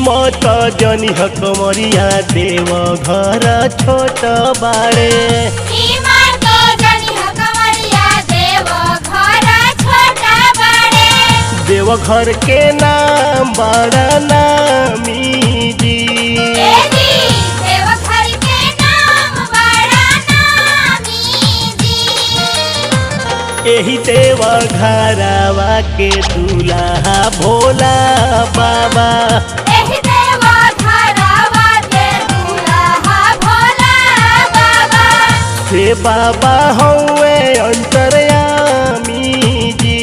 मत जनी हकमरिया देव घर छोट बाड़े। देव घर के नाम बड़ा नामी जी। एही देव घरवा के दूल्हा भोला बाबा। हे बाबा हौवे अंतर्यामी जी।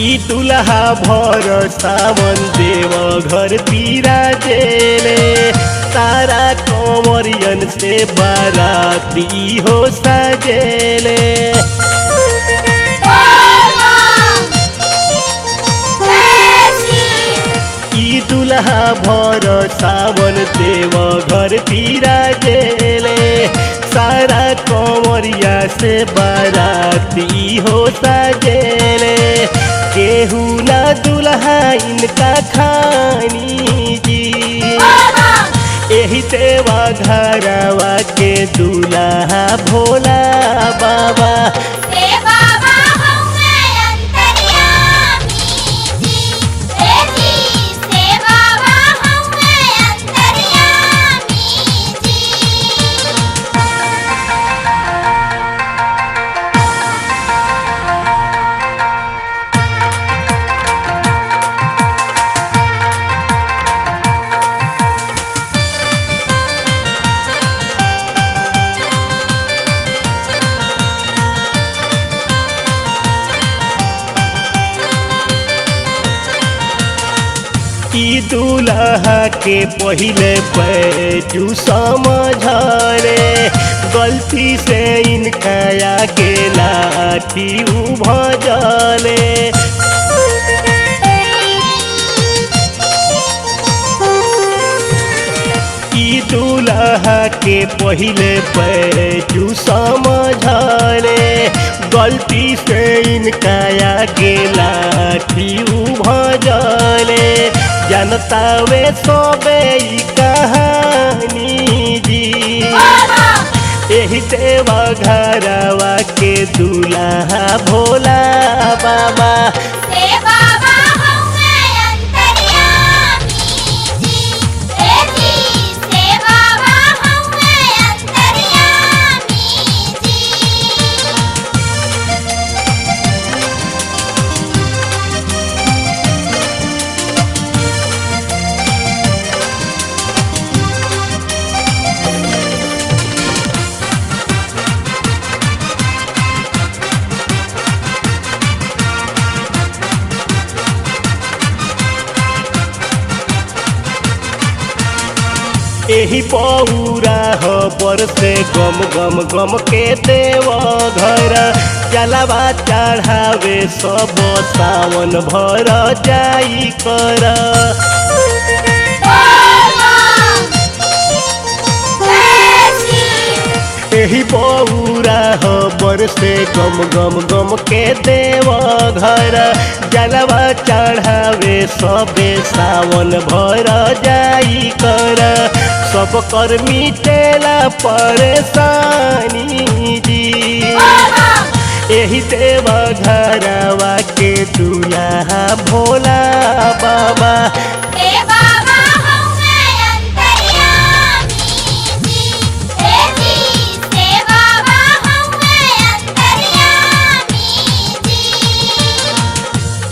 ई दुल्हा भर सावन देव घर बिराजेले। तारा कंवरियन से बाराती हो सजेले। ई दुल्हा भर सावन देव घर बिराजेले। सारा कंवरिया से बाराती हो सजेले। केहू ना दुल्हा इनका खानी जी। एही देवा घरवा के दूल्हा भोला बाबा। ई दूल्हा के पहिले पैजू समझले। गलती से इनका आगे लाठी उभजले। ई दूल्हा के पहिले पैजू समझले। गलती से इनका आगे लाठी उभजले। जनता वे सोबे ई कहानी जी। एही देवा घरवा के दूल्हा भोला बाबा। एही पौरा हबर से गम गम गम के देव घर। जलवा चढ़ावे सब सावन भर जाई कर। एही पौरा हबर से गम गम गम के देव घर। जलवा चढ़ावे सबे सावन भर जाई कर। सब कर मिटेला परेशानी जी। एही देवा घरवा के दूल्हा भोला बाबा।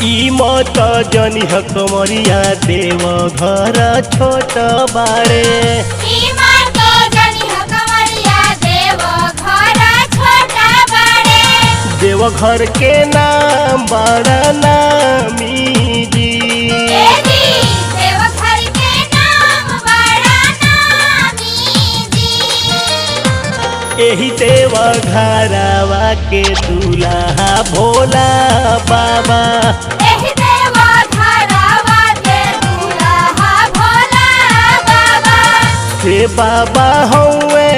ई मत जनी हकमरिया देव घर छोट बाड़े। देव देवघर के नाम बड़ा नामी जी। देवघर के नाम बड़ा नामी जी। एही देवघरवा के दूल्हा भोला बाबा। एही देवघरवा के दूल्हा भोला बाबा। हे बाबा हौवे